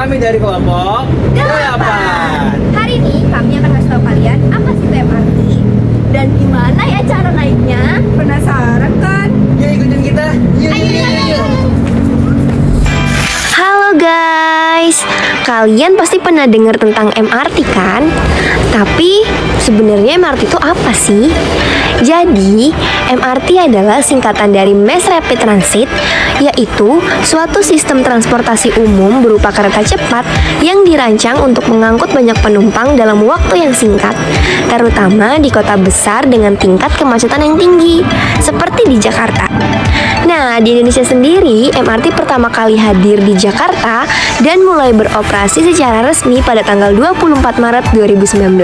kami dari kelompok Delapan. Hari ini kami akan kasih tahu kalian apa sih itu MRT dan gimana ya cara naiknya. Penasaran kan? Yuk ikutin kita. Yuk. Halo guys, kalian pasti pernah dengar tentang MRT kan? Tapi sebenarnya MRT itu apa sih? Jadi, MRT adalah singkatan dari Mass Rapid Transit, yaitu suatu sistem transportasi umum berupa kereta cepat yang dirancang untuk mengangkut banyak penumpang dalam waktu yang singkat, terutama di kota besar dengan tingkat kemacetan yang tinggi, seperti di Jakarta. Nah, di Indonesia sendiri, MRT pertama kali hadir di Jakarta dan mulai beroperasi secara resmi pada tanggal 24 Maret 2019.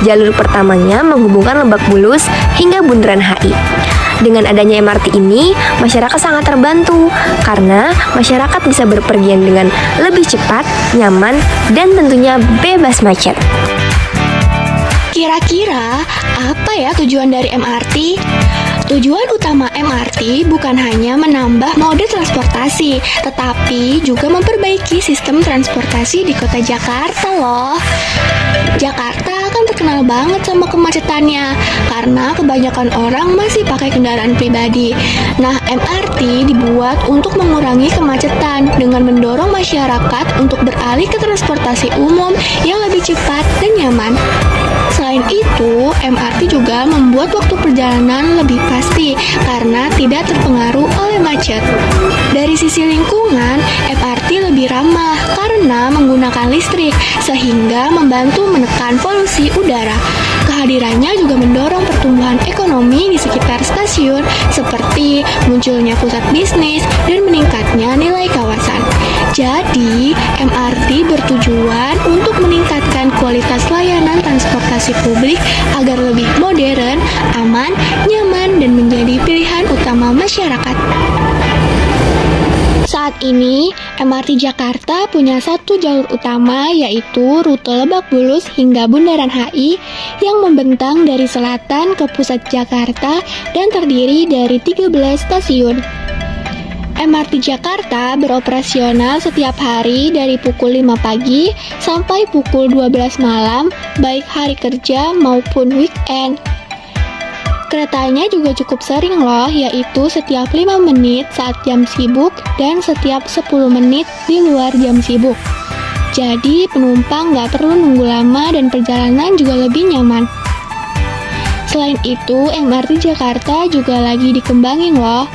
Jalur pertamanya menghubungkan Lebak Bulus hingga Bundaran HI. Dengan adanya MRT ini, masyarakat sangat terbantu karena masyarakat bisa berpergian dengan lebih cepat, nyaman, dan tentunya bebas macet. Kira-kira apa ya tujuan dari MRT? Tujuan utama MRT bukan hanya menambah mode transportasi, tetapi juga memperbaiki sistem transportasi di kota Jakarta loh. Jakarta kan terkenal banget sama kemacetannya, karena kebanyakan orang masih pakai kendaraan pribadi. Nah, MRT dibuat untuk mengurangi kemacetan dengan mendorong masyarakat untuk beralih ke transportasi umum yang lebih cepat dan nyaman. Selain itu, MRT juga membuat waktu perjalanan lebih pasti karena tidak terpengaruh oleh macet. Dari sisi lingkungan, MRT lebih ramah karena menggunakan listrik sehingga membantu menekan polusi udara. Kehadirannya juga mendorong pertumbuhan ekonomi di sekitar stasiun seperti munculnya pusat bisnis dan meningkatnya nilai kawasan. Jadi, MRT bertujuan untuk meningkatkan kualitas layanan transportasi publik agar lebih modern, aman, nyaman, dan menjadi pilihan utama masyarakat. Saat ini, MRT Jakarta punya satu jalur utama yaitu rute Lebak Bulus hingga Bundaran HI yang membentang dari selatan ke pusat Jakarta dan terdiri dari 13 stasiun. MRT Jakarta beroperasional setiap hari dari pukul 5 pagi sampai pukul 12 malam, baik hari kerja maupun weekend. Keretanya juga cukup sering loh, yaitu setiap 5 menit saat jam sibuk dan setiap 10 menit di luar jam sibuk. Jadi penumpang nggak perlu nunggu lama dan perjalanan juga lebih nyaman. Selain itu, MRT Jakarta juga lagi dikembangin loh.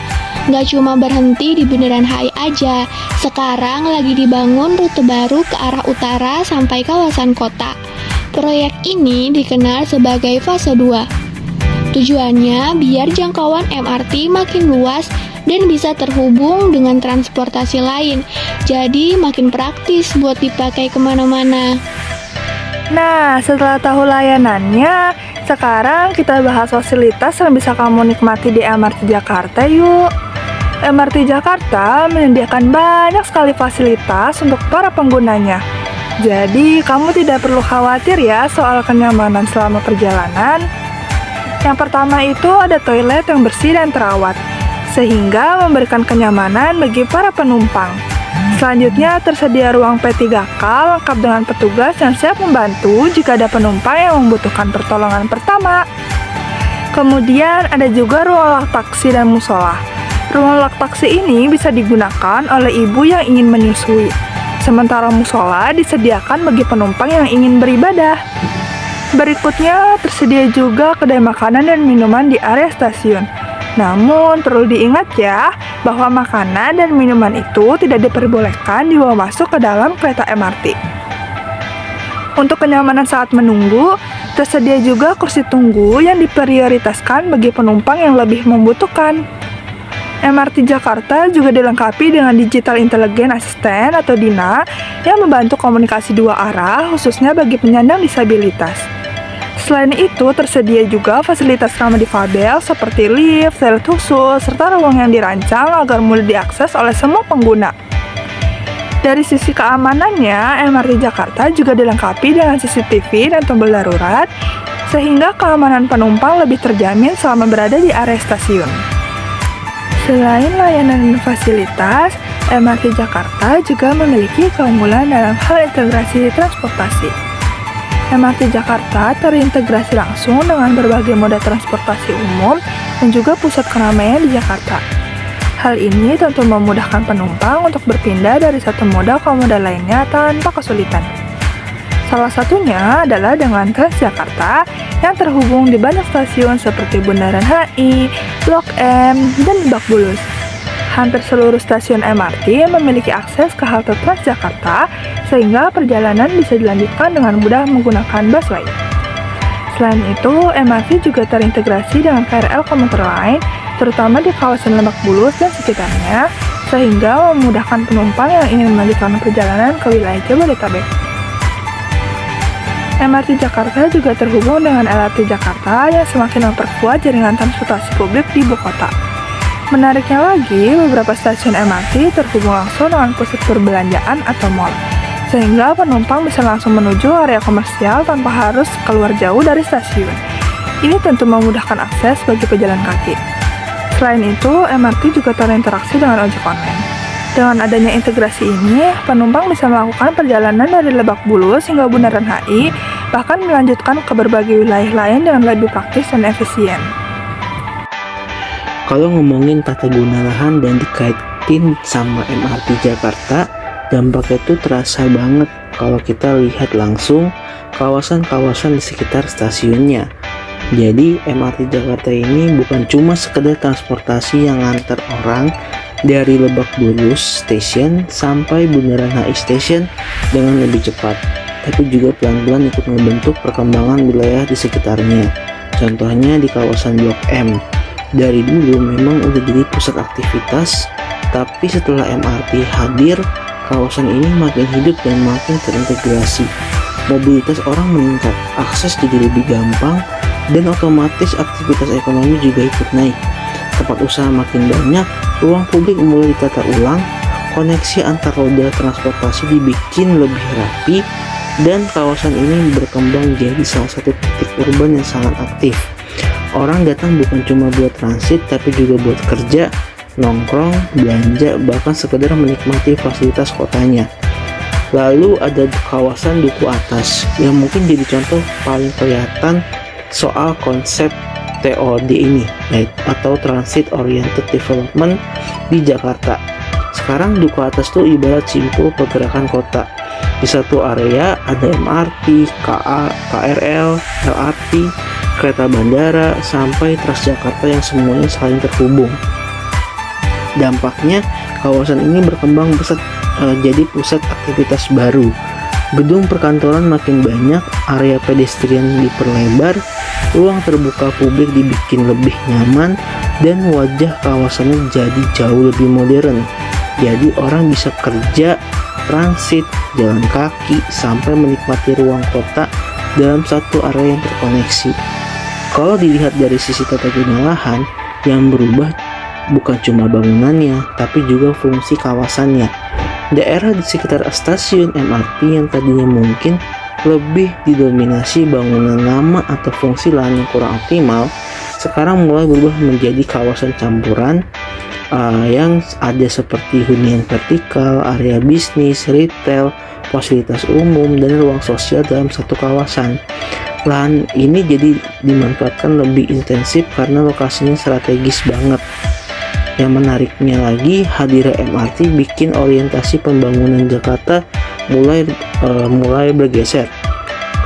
Nggak cuma berhenti di Bundaran HI aja, sekarang lagi dibangun rute baru ke arah utara sampai kawasan kota. Proyek ini dikenal sebagai fase 2. Tujuannya biar jangkauan MRT makin luas dan bisa terhubung dengan transportasi lain, jadi makin praktis buat dipakai kemana-mana. Nah, setelah tahu layanannya, sekarang kita bahas fasilitas yang bisa kamu nikmati di MRT Jakarta yuk. MRT Jakarta menyediakan banyak sekali fasilitas untuk para penggunanya. Jadi, kamu tidak perlu khawatir ya soal kenyamanan selama perjalanan. Yang pertama itu ada toilet yang bersih dan terawat, sehingga memberikan kenyamanan bagi para penumpang. Selanjutnya tersedia ruang P3K lengkap dengan petugas yang siap membantu jika ada penumpang yang membutuhkan pertolongan pertama. Kemudian ada juga ruang laktasi dan musola. Ruang laktasi ini bisa digunakan oleh ibu yang ingin menyusui, sementara musola disediakan bagi penumpang yang ingin beribadah. Berikutnya tersedia juga kedai makanan dan minuman di area stasiun. Namun perlu diingat ya, bahwa makanan dan minuman itu tidak diperbolehkan dibawa masuk ke dalam kereta MRT. Untuk kenyamanan saat menunggu, tersedia juga kursi tunggu yang diprioritaskan bagi penumpang yang lebih membutuhkan. MRT Jakarta juga dilengkapi dengan Digital Intelligence Assistant atau DINA yang membantu komunikasi dua arah khususnya bagi penyandang disabilitas. Selain itu, tersedia juga fasilitas ramah difabel seperti lift, toilet khusus, serta ruang yang dirancang agar mudah diakses oleh semua pengguna. Dari sisi keamanannya, MRT Jakarta juga dilengkapi dengan CCTV dan tombol darurat, sehingga keamanan penumpang lebih terjamin selama berada di area stasiun. Selain layanan dan fasilitas, MRT Jakarta juga memiliki keunggulan dalam hal integrasi transportasi. MRT Jakarta terintegrasi langsung dengan berbagai moda transportasi umum dan juga pusat keramaian di Jakarta. Hal ini tentu memudahkan penumpang untuk berpindah dari satu moda ke moda lainnya tanpa kesulitan. Salah satunya adalah dengan Transjakarta yang terhubung di banyak stasiun seperti Bundaran HI, Blok M, dan Lebak Bulus. Hampir seluruh stasiun MRT memiliki akses ke halte Transjakarta sehingga perjalanan bisa dilanjutkan dengan mudah menggunakan busway. Selain itu, MRT juga terintegrasi dengan KRL komuter lain, terutama di kawasan Lebak Bulus dan sekitarnya, sehingga memudahkan penumpang yang ingin melanjutkan perjalanan ke wilayah Jabodetabek. MRT Jakarta juga terhubung dengan LRT Jakarta yang semakin memperkuat jaringan transportasi publik di ibu kota. Menariknya lagi, beberapa stasiun MRT terhubung langsung dengan pusat perbelanjaan atau mall, sehingga penumpang bisa langsung menuju area komersial tanpa harus keluar jauh dari stasiun. Ini tentu memudahkan akses bagi pejalan kaki. Selain itu, MRT juga terinteraksi dengan ojek online. Dengan adanya integrasi ini, penumpang bisa melakukan perjalanan dari Lebak Bulus hingga Bundaran HI, bahkan melanjutkan ke berbagai wilayah lain dengan lebih praktis dan efisien. Kalau ngomongin tata guna lahan dan dikaitin sama MRT Jakarta, dampaknya itu terasa banget kalau kita lihat langsung kawasan-kawasan di sekitar stasiunnya. Jadi MRT Jakarta ini bukan cuma sekedar transportasi yang ngantar orang dari Lebak Bulus Station sampai Bundaran HI Station dengan lebih cepat, tapi juga pelan-pelan ikut membentuk perkembangan wilayah di sekitarnya. Contohnya di kawasan Blok M. Dari dulu memang udah jadi pusat aktivitas, tapi setelah MRT hadir, kawasan ini makin hidup dan makin terintegrasi. Mobilitas orang meningkat, akses jadi lebih gampang, dan otomatis aktivitas ekonomi juga ikut naik. Tempat usaha makin banyak, ruang publik mulai ditata ulang, koneksi antar roda transportasi dibikin lebih rapi, dan kawasan ini berkembang jadi salah satu titik urban yang sangat aktif. Orang datang bukan cuma buat transit, tapi juga buat kerja, nongkrong, belanja, bahkan sekedar menikmati fasilitas kotanya. Lalu ada kawasan Duku Atas yang mungkin jadi contoh paling kelihatan soal konsep TOD ini, atau Transit Oriented Development di Jakarta. Sekarang Duku Atas tuh ibarat simpul pergerakan kota. Di satu area ada MRT, KRL, LRT, kereta bandara, sampai Transjakarta yang semuanya saling terhubung. Dampaknya, kawasan ini berkembang pesat, jadi pusat aktivitas baru. Gedung perkantoran makin banyak, area pedestrian diperlebar, ruang terbuka publik dibikin lebih nyaman, dan wajah kawasannya jadi jauh lebih modern. Jadi orang bisa kerja, transit, jalan kaki, sampai menikmati ruang kota dalam satu area yang terkoneksi. Kalau dilihat dari sisi tata guna lahan, yang berubah bukan cuma bangunannya, tapi juga fungsi kawasannya. Daerah di sekitar stasiun MRT yang tadinya mungkin lebih didominasi bangunan lama atau fungsi lahan yang kurang optimal, sekarang mulai berubah menjadi kawasan campuran yang ada seperti hunian vertikal, area bisnis, retail, fasilitas umum, dan ruang sosial dalam satu kawasan. Lahan ini jadi dimanfaatkan lebih intensif karena lokasinya strategis banget. Yang menariknya lagi, hadirnya MRT bikin orientasi pembangunan Jakarta mulai bergeser.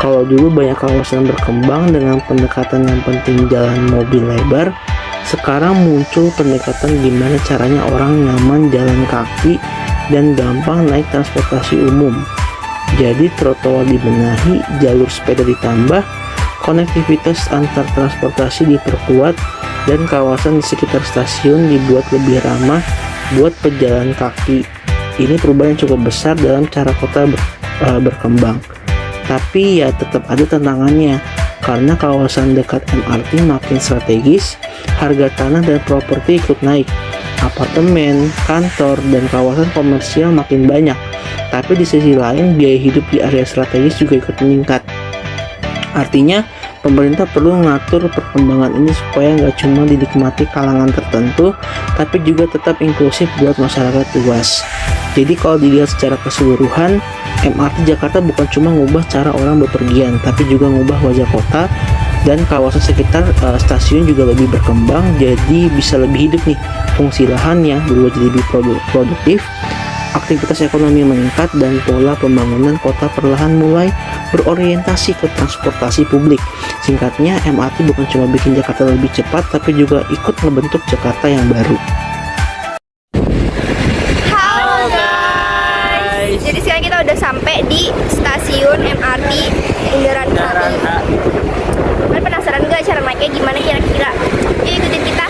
Kalau dulu banyak kawasan berkembang dengan pendekatan yang penting jalan mobil lebar, sekarang muncul pendekatan gimana caranya orang nyaman jalan kaki dan gampang naik transportasi umum. Jadi trotoar dibenahi, jalur sepeda ditambah, konektivitas antar transportasi diperkuat, dan kawasan di sekitar stasiun dibuat lebih ramah buat pejalan kaki. Ini perubahan yang cukup besar dalam cara kota berkembang. Tapi ya tetap ada tantangannya, karena kawasan dekat MRT makin strategis, harga tanah dan properti ikut naik. Apartemen, kantor, dan kawasan komersial makin banyak. Tapi di sisi lain, biaya hidup di area strategis juga ikut meningkat. Artinya, Pemerintah perlu mengatur perkembangan ini supaya nggak cuma dinikmati kalangan tertentu, tapi juga tetap inklusif buat masyarakat luas. Jadi kalau dilihat secara keseluruhan, MRT Jakarta bukan cuma ngubah cara orang bepergian, tapi juga ngubah wajah kota, dan kawasan sekitar stasiun juga lebih berkembang, jadi bisa lebih hidup nih fungsi lahannya, berubah jadi lebih produktif, aktivitas ekonomi meningkat, dan pola pembangunan kota perlahan mulai berorientasi ke transportasi publik. Singkatnya, MRT bukan cuma bikin Jakarta lebih cepat, tapi juga ikut membentuk Jakarta yang baru. Halo guys. Jadi sekarang kita udah sampai di stasiun MRT Bundaran HI. Kalian penasaran gak cara naiknya gimana kira-kira? Yuk ikutin kita.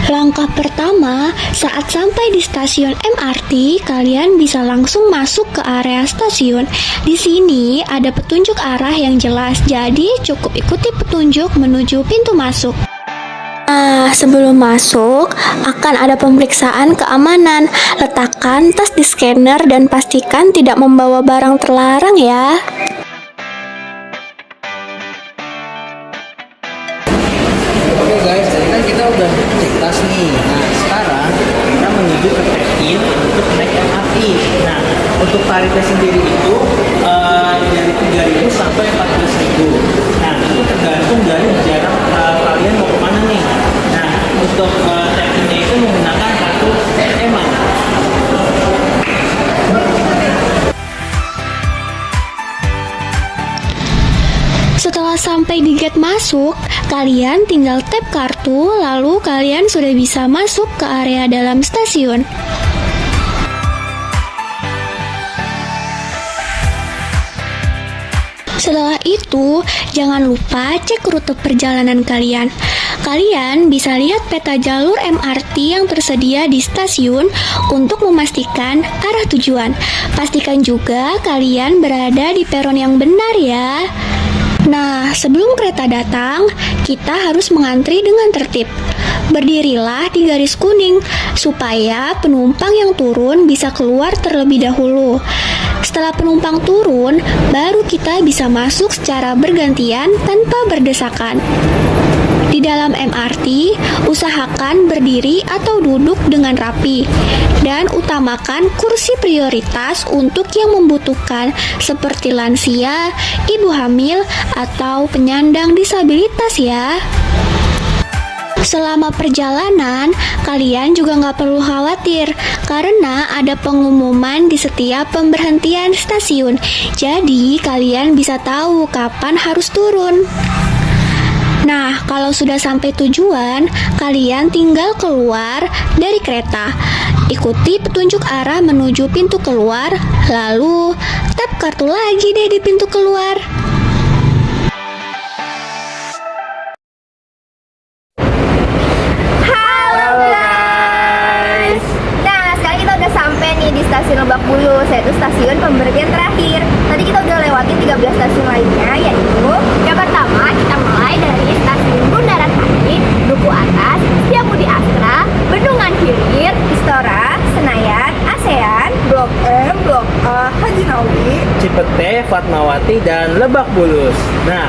Langkah pertama, saat sampai di stasiun MRT, kalian bisa langsung masuk ke area stasiun. Di sini ada petunjuk arah yang jelas, jadi cukup ikuti petunjuk menuju pintu masuk. Nah, sebelum masuk, akan ada pemeriksaan keamanan. Letakkan tas di scanner dan pastikan tidak membawa barang terlarang ya. Oke guys, tadi kan kita udah cek tas nih. Nah sekarang kita menuju ke check-in untuk naik MRT. Nah untuk tarifnya sendiri itu dari 3.000 sampai 14.000. Nah itu tergantung dari jarak kalian mau kemana nih. Nah untuk check-innya itu menggunakan kartu EMA. Setelah sampai di gate masuk, kalian tinggal tap kartu, lalu kalian sudah bisa masuk ke area dalam stasiun. Setelah itu, jangan lupa cek rute perjalanan kalian. Kalian bisa lihat peta jalur MRT yang tersedia di stasiun untuk memastikan arah tujuan. Pastikan juga kalian berada di peron yang benar ya. Nah, sebelum kereta datang, kita harus mengantri dengan tertib. Berdirilah di garis kuning, supaya penumpang yang turun bisa keluar terlebih dahulu. Setelah penumpang turun, baru kita bisa masuk secara bergantian tanpa berdesakan. Di dalam MRT, usahakan berdiri atau duduk dengan rapi dan utamakan kursi prioritas untuk yang membutuhkan seperti lansia, ibu hamil, atau penyandang disabilitas ya. Selama perjalanan, kalian juga nggak perlu khawatir karena ada pengumuman di setiap pemberhentian stasiun. Jadi, kalian bisa tahu kapan harus turun. Nah, kalau sudah sampai tujuan, kalian tinggal keluar dari kereta. Ikuti petunjuk arah menuju pintu keluar, lalu tap kartu lagi deh di pintu keluar. Stasiun Lebak Bulus, yaitu stasiun pemberhentian terakhir. Tadi kita udah lewatin 13 stasiun lainnya, yaitu yang pertama kita mulai dari stasiun Bundaran HI, Duku Atas, Setiabudi Astra, Bendungan Hilir, Istora, Senayan, ASEAN, Blok M, Blok A, Haji Nawawi, Cipete, Fatmawati, dan Lebak Bulus. Nah,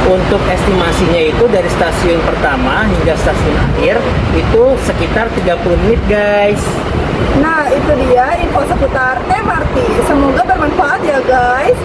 untuk estimasinya itu dari stasiun pertama hingga stasiun akhir itu sekitar 30 menit guys. Nah, itu dia info seputar MRT. Semoga bermanfaat ya guys.